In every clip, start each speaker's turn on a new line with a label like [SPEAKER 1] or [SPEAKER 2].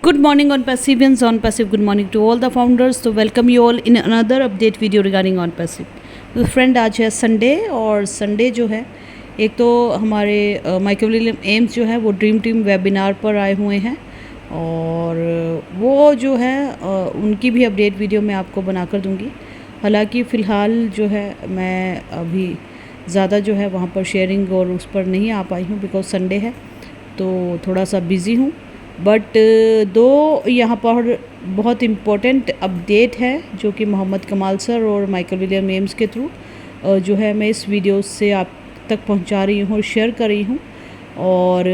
[SPEAKER 1] Good morning on Passivians on Passive. Good morning to all the founders. So welcome you all in another update video regarding on Passive. तो friend आज है Sunday और Sunday जो है एक तो हमारे माइकल विलियम एम्स जो है वो ड्रीम टीम वेबिनार पर आए हुए हैं और वो जो है उनकी भी अपडेट वीडियो मैं आपको बना कर दूँगी। हालांकि फ़िलहाल जो है मैं अभी ज़्यादा जो है वहाँ पर शेयरिंग और उस पर नहीं आ पाई हूँ बिकॉज संडे है तो थोड़ा सा बिज़ी हूँ। बट दो यहाँ पर बहुत इम्पोर्टेंट अपडेट है जो कि मोहम्मद कमाल सर और माइकल विलियम एम्स के थ्रू जो है मैं इस वीडियो से आप तक पहुँचा रही हूँ और शेयर कर रही हूँ। और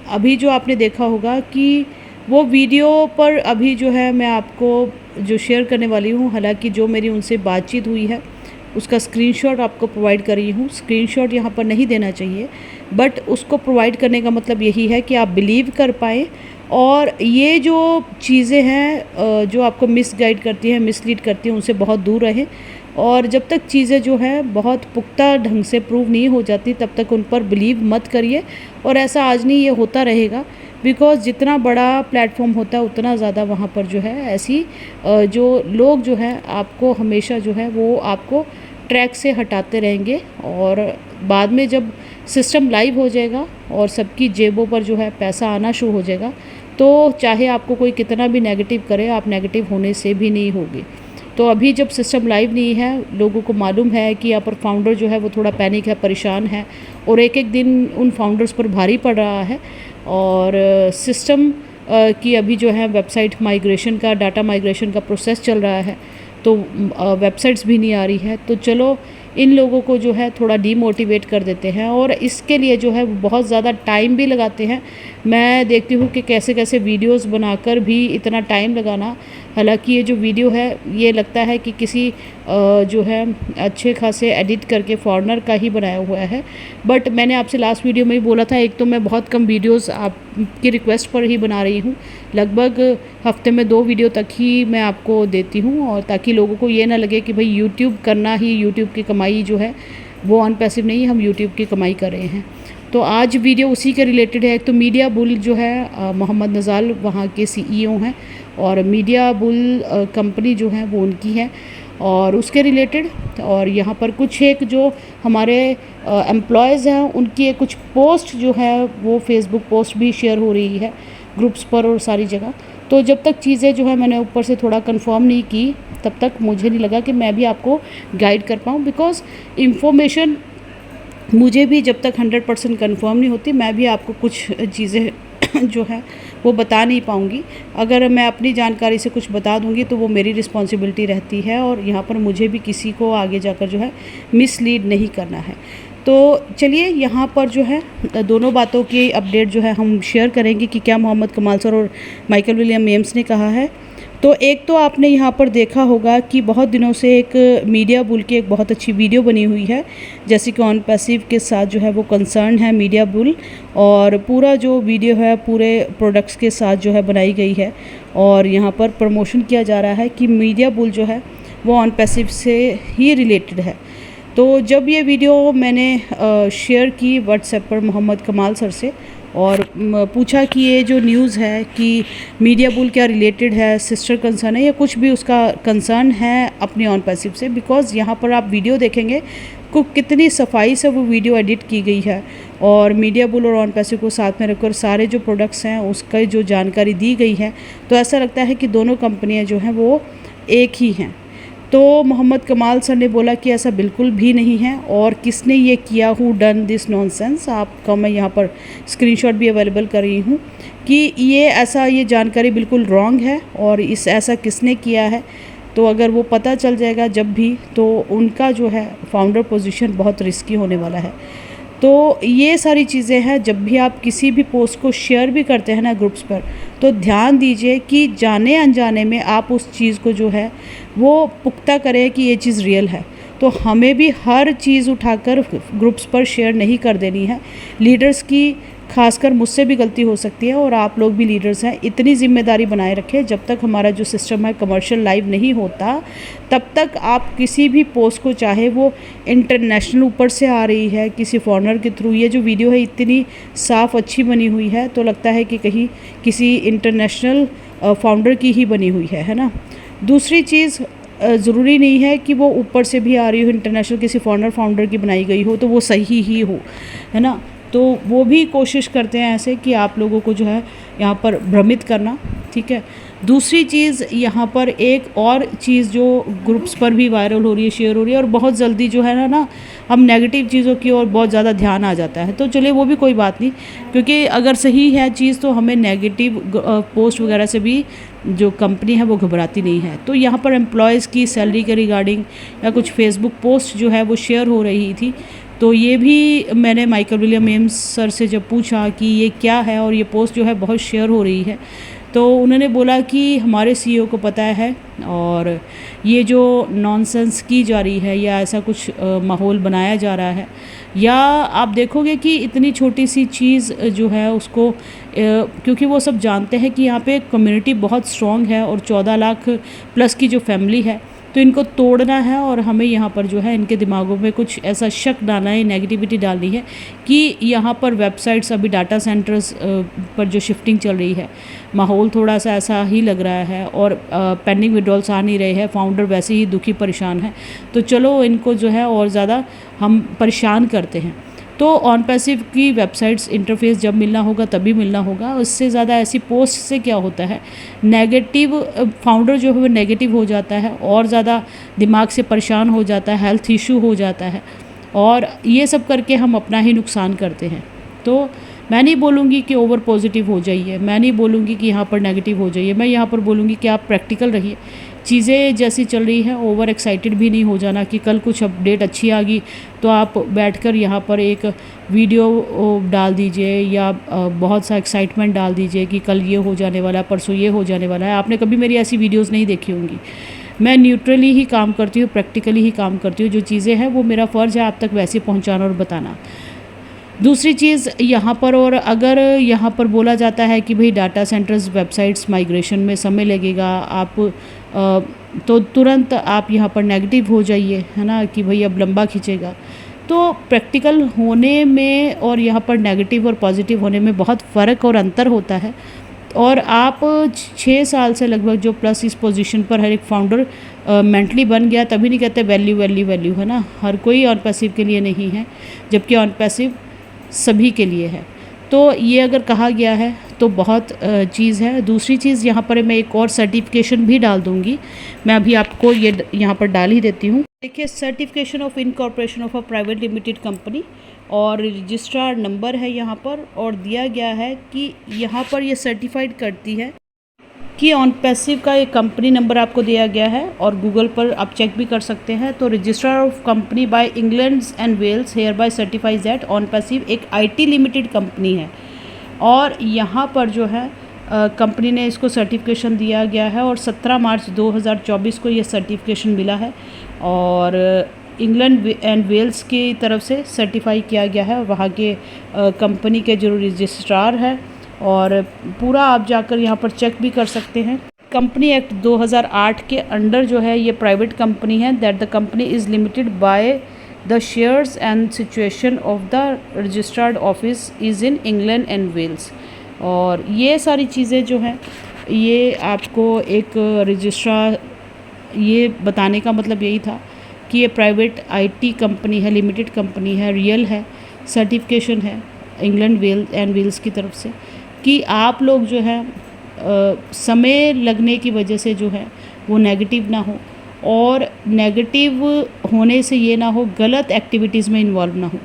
[SPEAKER 1] अभी जो आपने देखा होगा कि वो वीडियो पर अभी जो है मैं आपको जो शेयर करने वाली हूँ, हालांकि जो मेरी उनसे बातचीत हुई है उसका स्क्रीनशॉट आपको प्रोवाइड कर रही हूँ। स्क्रीनशॉट यहाँ पर नहीं देना चाहिए बट उसको प्रोवाइड करने का मतलब यही है कि आप बिलीव कर पाएँ और ये जो चीज़ें हैं जो आपको मिसगाइड करती हैं, मिसलीड करती हैं, उनसे बहुत दूर रहें। और जब तक चीज़ें जो है बहुत पुख्ता ढंग से प्रूव नहीं हो जाती तब तक उन पर बिलीव मत करिए। और ऐसा आज नहीं, ये होता रहेगा बिकॉज़ जितना बड़ा प्लेटफॉर्म होता है उतना ज़्यादा वहाँ पर जो है ऐसी जो लोग जो है आपको हमेशा जो है वो आपको ट्रैक से हटाते रहेंगे। और बाद में जब सिस्टम लाइव हो जाएगा और सबकी जेबों पर जो है पैसा आना शुरू हो जाएगा तो चाहे आपको कोई कितना भी नेगेटिव करे, आप नेगेटिव होने से भी नहीं होगे। तो अभी जब सिस्टम लाइव नहीं है, लोगों को मालूम है कि यहाँ पर फाउंडर जो है वो थोड़ा पैनिक है, परेशान है और एक एक दिन उन फाउंडर्स पर भारी पड़ रहा है। और सिस्टम की अभी जो है वेबसाइट माइग्रेशन का, डाटा माइग्रेशन का प्रोसेस चल रहा है तो वेबसाइट्स भी नहीं आ रही है। तो चलो इन लोगों को जो है थोड़ा डीमोटिवेट कर देते हैं और इसके लिए जो है बहुत ज़्यादा टाइम भी लगाते हैं। मैं देखती हूँ कि कैसे कैसे वीडियोस बनाकर भी इतना टाइम लगाना, हालांकि ये जो वीडियो है ये लगता है कि किसी जो है अच्छे खासे एडिट करके फॉरेनर का ही बनाया हुआ है। बट मैंने आपसे लास्ट वीडियो में ही बोला था, एक तो मैं बहुत कम वीडियोस आपकी रिक्वेस्ट पर ही बना रही हूँ, लगभग हफ्ते में 2 वीडियो तक ही मैं आपको देती हूँ और ताकि लोगों को ये ना लगे कि भाई यूट्यूब करना ही, यूट्यूब की कमाई जो है वो अनपैसिव नहीं, हम यूट्यूब की कमाई कर रहे हैं। तो आज वीडियो उसी के रिलेटेड है। एक तो मीडिया बुल जो है मोहम्मद नज़ाल वहाँ के CEO हैं और मीडिया बुल कंपनी जो है वो उनकी है और उसके रिलेटेड। और यहाँ पर कुछ एक जो हमारे एम्प्लॉयज़ हैं उनकी कुछ पोस्ट जो है वो फेसबुक पोस्ट भी शेयर हो रही है ग्रुप्स पर और सारी जगह। तो जब तक चीज़ें जो है मैंने ऊपर से थोड़ा कंफर्म नहीं की तब तक मुझे नहीं लगा कि मैं भी आपको गाइड कर पाऊँ, बिकॉज़ इंफॉर्मेशन मुझे भी जब तक 100% कंफर्म नहीं होती मैं भी आपको कुछ चीज़ें जो है वो बता नहीं पाऊँगी। अगर मैं अपनी जानकारी से कुछ बता दूँगी तो वो मेरी रिस्पॉन्सिबिलिटी रहती है और यहाँ पर मुझे भी किसी को आगे जाकर जो है मिसलीड नहीं करना है। तो चलिए यहाँ पर जो है दोनों बातों की अपडेट जो है हम शेयर करेंगे कि क्या मोहम्मद कमाल सर और माइकल विलियम एम्स ने कहा है। तो एक तो आपने यहाँ पर देखा होगा कि बहुत दिनों से एक मीडिया बुल की एक बहुत अच्छी वीडियो बनी हुई है, जैसे कि ऑन पैसिव के साथ जो है वो कंसर्न है मीडिया बुल और पूरा जो वीडियो है पूरे प्रोडक्ट्स के साथ जो है बनाई गई है और यहाँ पर प्रमोशन किया जा रहा है कि मीडिया बुल जो है वो ऑन पैसिव से ही रिलेटेड है। तो जब ये वीडियो मैंने शेयर की व्हाट्सएप पर मोहम्मद कमाल सर से और पूछा कि ये जो न्यूज़ है कि मीडिया बुल क्या रिलेटेड है, सिस्टर कंसर्न है या कुछ भी उसका कंसर्न है अपनी ऑन पैसिव से, बिकॉज़ यहाँ पर आप वीडियो देखेंगे को कितनी सफाई से वो वीडियो एडिट की गई है और मीडिया बुल और ऑन पैसिव को साथ में रखकर सारे जो प्रोडक्ट्स हैं उसका जो जानकारी दी गई है तो ऐसा लगता है कि दोनों कंपनियाँ जो हैं वो एक ही हैं। तो मोहम्मद कमाल सर ने बोला कि ऐसा बिल्कुल भी नहीं है और किसने ये किया, हु डन दिस नॉनसेंस, आपका मैं यहाँ पर स्क्रीनशॉट भी अवेलेबल कर रही हूँ कि ये जानकारी बिल्कुल रॉन्ग है और ऐसा किसने किया है। तो अगर वो पता चल जाएगा जब भी तो उनका जो है फाउंडर पोजीशन बहुत रिस्की होने वाला है। तो ये सारी चीज़ें हैं, जब भी आप किसी भी पोस्ट को शेयर भी करते हैं ना ग्रुप्स पर तो ध्यान दीजिए कि जाने अनजाने में आप उस चीज़ को जो है वो पुख्ता करें कि ये चीज़ रियल है। तो हमें भी हर चीज़ उठाकर ग्रुप्स पर शेयर नहीं कर देनी है। लीडर्स की खासकर मुझसे भी गलती हो सकती है और आप लोग भी लीडर्स हैं, इतनी ज़िम्मेदारी बनाए रखें। जब तक हमारा जो सिस्टम है कमर्शियल लाइव नहीं होता तब तक आप किसी भी पोस्ट को, चाहे वो इंटरनेशनल ऊपर से आ रही है किसी फॉरेनर के थ्रू, ये जो वीडियो है इतनी साफ़ अच्छी बनी हुई है तो लगता है कि कहीं किसी इंटरनेशनल फाउंडर की ही बनी हुई है ना। दूसरी चीज़, ज़रूरी नहीं है कि वो ऊपर से भी आ रही हो, इंटरनेशनल किसी फॉरेनर फाउंडर की बनाई गई हो तो वो सही ही हो, है ना। तो वो भी कोशिश करते हैं ऐसे कि आप लोगों को जो है यहाँ पर भ्रमित करना, ठीक है। दूसरी चीज़ यहाँ पर एक और चीज़ जो ग्रुप्स पर भी वायरल हो रही है, शेयर हो रही है, और बहुत जल्दी जो है ना हम नेगेटिव चीज़ों की ओर बहुत ज़्यादा ध्यान आ जाता है। तो चलिए वो भी कोई बात नहीं, क्योंकि अगर सही है चीज़ तो हमें नेगेटिव पोस्ट वगैरह से भी जो कंपनी है वो घबराती नहीं है। तो यहाँ पर एम्प्लॉयज़ की सैलरी के रिगार्डिंग या कुछ फेसबुक पोस्ट जो है वो शेयर हो रही थी, तो ये भी मैंने माइकल विलियम एम्स सर से जब पूछा कि ये क्या है और ये पोस्ट जो है बहुत शेयर हो रही है, तो उन्होंने बोला कि हमारे सीईओ को पता है और ये जो नॉनसेंस की जा रही है या ऐसा कुछ माहौल बनाया जा रहा है, या आप देखोगे कि इतनी छोटी सी चीज़ जो है उसको क्योंकि वो सब जानते हैं कि यहाँ पे कम्युनिटी बहुत स्ट्रॉन्ग है और 14 लाख प्लस की जो फैमिली है, तो इनको तोड़ना है और हमें यहाँ पर जो है इनके दिमागों में कुछ ऐसा शक डालना है, नेगेटिविटी डालनी है कि यहाँ पर वेबसाइट्स, अभी डाटा सेंटर्स पर जो शिफ्टिंग चल रही है, माहौल थोड़ा सा ऐसा ही लग रहा है और पेंडिंग विड्रॉल्स आ नहीं रहे हैं, फाउंडर वैसे ही दुखी परेशान है, तो चलो इनको जो है और ज़्यादा हम परेशान करते हैं। तो ऑन पैसिव की वेबसाइट्स इंटरफेस जब मिलना होगा तभी मिलना होगा, उससे ज़्यादा ऐसी पोस्ट से क्या होता है, नेगेटिव फाउंडर जो है वो नेगेटिव हो जाता है और ज़्यादा दिमाग से परेशान हो जाता है, हेल्थ इशू हो जाता है, और ये सब करके हम अपना ही नुकसान करते हैं। तो मैं नहीं बोलूँगी कि ओवर पॉजिटिव हो जाइए, मैं नहीं बोलूँगी कि यहाँ पर नेगेटिव हो जाइए, मैं यहाँ पर बोलूँगी कि आप प्रैक्टिकल रहिए। चीज़ें जैसी चल रही हैं ओवर एक्साइटेड भी नहीं हो जाना कि कल कुछ अपडेट अच्छी आ गई तो आप बैठकर यहाँ पर एक वीडियो डाल दीजिए या बहुत सा एक्साइटमेंट डाल दीजिए कि कल ये हो जाने वाला है, परसों ये हो जाने वाला है। आपने कभी मेरी ऐसी वीडियोज़ नहीं देखी होंगी। मैं न्यूट्रली ही काम करती हूँ, प्रैक्टिकली ही काम करती हूँ। जो चीज़ें हैं वो मेरा फ़र्ज़ है आप तक वैसे पहुँचाना और बताना। दूसरी चीज़ यहाँ पर, और अगर यहाँ पर बोला जाता है कि भाई डाटा सेंटर्स वेबसाइट्स माइग्रेशन में समय लगेगा, आप तो तुरंत आप यहाँ पर नेगेटिव हो जाइए, है ना, कि भाई अब लंबा खींचेगा। तो प्रैक्टिकल होने में और यहाँ पर नेगेटिव और पॉजिटिव होने में बहुत फ़र्क और अंतर होता है। और आप 6 साल से लगभग जो प्लस इस पोजीशन पर हर एक फाउंडर मेंटली बन गया, तभी नहीं कहते वैल्यू वैल्यू वैल्यू, है ना। हर कोई ऑन पैसिव के लिए नहीं है, जबकि ऑन पैसिव सभी के लिए है। तो ये अगर कहा गया है तो बहुत चीज़ है। दूसरी चीज़ यहाँ पर मैं एक और सर्टिफिकेशन भी डाल दूँगी, मैं अभी आपको ये यहाँ पर डाल ही देती हूँ। देखिए, certification of incorporation of a private limited company, और रजिस्ट्रार नंबर है यहाँ पर, और दिया गया है कि यहाँ पर ये सर्टिफाइड करती है कि ऑन पैसिव का एक कंपनी नंबर आपको दिया गया है, और गूगल पर आप चेक भी कर सकते हैं। तो registrar of company by England and Wales hereby certifies that ONPASSIVE एक आईटी लिमिटेड कंपनी है, और यहाँ पर जो है कंपनी ने इसको सर्टिफिकेशन दिया गया है, और 17 मार्च 2024 को ये सर्टिफिकेशन मिला है, और इंग्लैंड एंड वेल्स की तरफ से सर्टिफाई किया गया है, वहाँ के कंपनी के जो रजिस्ट्रार है, और पूरा आप जाकर यहाँ पर चेक भी कर सकते हैं। कंपनी एक्ट 2008 के अंडर जो है ये प्राइवेट कंपनी है, that the company is limited by the shares and situation of the registered office is in England and Wales. और ये सारी चीज़ें जो हैं ये आपको एक रजिस्ट्रार, ये बताने का मतलब यही था कि ये प्राइवेट आईटी कंपनी है, लिमिटेड कंपनी है, रियल है, सर्टिफिकेशन है इंग्लैंड एंड वेल्स की तरफ से, कि आप लोग जो है समय लगने की वजह से जो है वो नेगेटिव ना हो, और नेगेटिव होने से ये ना हो गलत एक्टिविटीज़ में इन्वॉल्व ना हो,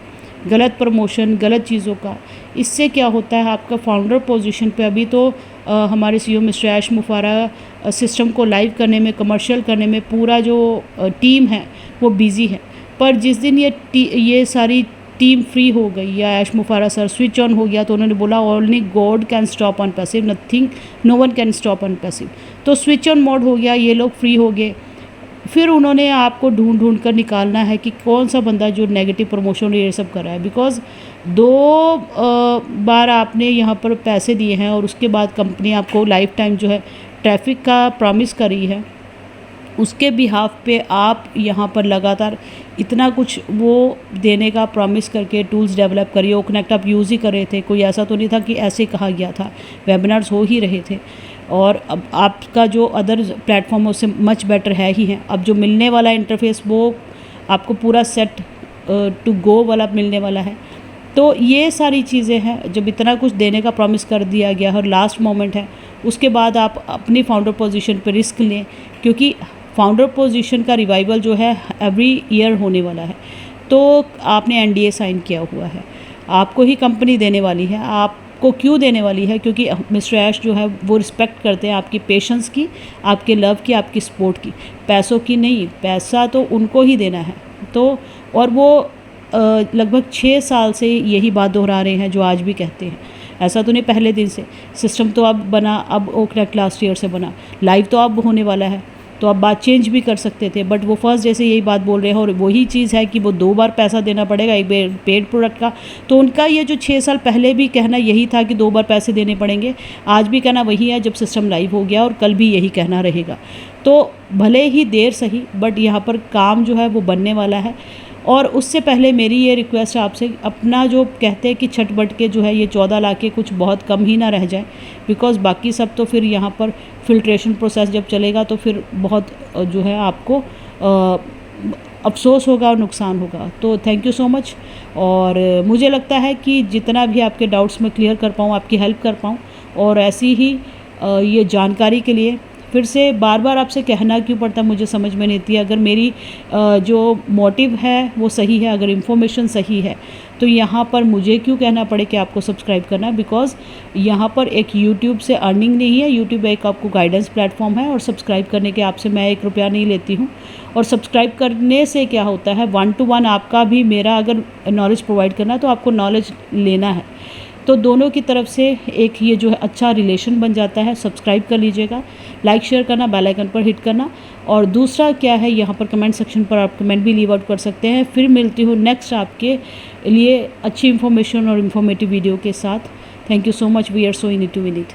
[SPEAKER 1] गलत प्रमोशन, गलत चीज़ों का। इससे क्या होता है, आपका फाउंडर पोजीशन पे अभी तो हमारे सीईओ मिस्टर ऐश मुफारा सिस्टम को लाइव करने में, कमर्शियल करने में पूरा जो टीम है वो बिज़ी है, पर जिस दिन ये सारी टीम फ्री हो गई या Ash Mufareh sir switch on हो गया, तो उन्होंने बोला only God can stop ONPASSIVE, nothing, no one can stop ONPASSIVE. तो स्विच ऑन मोड हो गया, ये लोग फ्री हो गए, फिर उन्होंने आपको ढूंढ ढूंढ कर निकालना है कि कौन सा बंदा जो नेगेटिव प्रमोशन ये सब कर रहा है। बिकॉज़ दो बार आपने यहाँ पर पैसे दिए हैं और उसके बाद कंपनी आपको लाइफ टाइम जो है ट्रैफिक का प्रॉमिस करी है, उसके बिहाफ पे आप यहाँ पर लगातार इतना कुछ वो देने का प्रॉमिस करके टूल्स डेवलप करिए। ओ कनेक्ट आप यूज़ ही कर रहे थे, कोई ऐसा तो नहीं था कि ऐसे कहा गया था, वेबिनार्स हो ही रहे थे और अब आपका जो अदर प्लेटफॉर्म है उससे मच बेटर है ही है। अब जो मिलने वाला इंटरफेस वो आपको पूरा सेट टू गो वाला मिलने वाला है। तो ये सारी चीज़ें हैं, जब इतना कुछ देने का प्रॉमिस कर दिया गया और लास्ट मोमेंट है, उसके बाद आप अपनी फाउंडर पोजीशन पे रिस्क लें, क्योंकि फाउंडर पोजीशन का रिवाइवल जो है एवरी ईयर होने वाला है। तो आपने एनडीए साइन किया हुआ है, आपको ही कंपनी देने वाली है। आपको क्यों देने वाली है? क्योंकि मिस्टर ऐश जो है वो रिस्पेक्ट करते हैं आपकी पेशेंस की, आपके लव की, आपकी सपोर्ट की, पैसों की नहीं। पैसा तो उनको ही देना है। तो और वो लगभग 6 साल से यही बात दोहरा रहे हैं जो आज भी कहते हैं। ऐसा तो नहीं पहले दिन से, सिस्टम तो अब बना, अब ओ कनेक्ट लास्ट ईयर से बना, लाइव तो अब होने वाला है, तो अब बात चेंज भी कर सकते थे। बट वो फर्स्ट जैसे यही बात बोल रहे हैं और वही चीज़ है कि वो 2 बार पैसा देना पड़ेगा एक पेड प्रोडक्ट का। तो उनका ये जो 6 साल पहले भी कहना यही था कि 2 बार पैसे देने पड़ेंगे, आज भी कहना वही है जब सिस्टम लाइव हो गया और कल भी यही कहना रहेगा। तो भले ही देर सही, बट यहाँ पर काम जो है वो बनने वाला है। और उससे पहले मेरी ये रिक्वेस्ट है आपसे, अपना जो कहते हैं कि छटपट के जो है ये 14 लाख के कुछ बहुत कम ही ना रह जाए, बिकॉज़ बाकी सब तो फिर यहाँ पर फिल्ट्रेशन प्रोसेस जब चलेगा तो फिर बहुत जो है आपको अफसोस होगा और नुकसान होगा। तो थैंक यू सो मच। और मुझे लगता है कि जितना भी आपके डाउट्स मैं क्लियर कर पाऊँ, आपकी हेल्प कर पाऊँ, और ऐसी ही ये जानकारी के लिए फिर से बार बार आपसे कहना क्यों पड़ता मुझे समझ में नहीं आती। अगर मेरी जो मोटिव है वो सही है, अगर इन्फॉर्मेशन सही है, तो यहाँ पर मुझे क्यों कहना पड़े कि आपको सब्सक्राइब करना है। बिकॉज़ यहाँ पर एक यूट्यूब से अर्निंग नहीं है, यूट्यूब एक आपको गाइडेंस प्लेटफॉर्म है और सब्सक्राइब करने के आपसे मैं 1 रुपया नहीं लेती हूँ। और सब्सक्राइब करने से क्या होता है, 1 to 1 आपका भी मेरा अगर नॉलेज प्रोवाइड करना तो आपको नॉलेज लेना है, तो दोनों की तरफ से एक ये जो है अच्छा रिलेशन बन जाता है। सब्सक्राइब कर लीजिएगा, लाइक शेयर करना, बेल आइकन पर हिट करना। और दूसरा क्या है, यहाँ पर कमेंट सेक्शन पर आप कमेंट भी लीव आउट कर सकते हैं। फिर मिलती हूँ नेक्स्ट आपके लिए अच्छी इन्फॉर्मेशन और इन्फॉर्मेटिव वीडियो के साथ। Thank you so much, we are so in it to win it.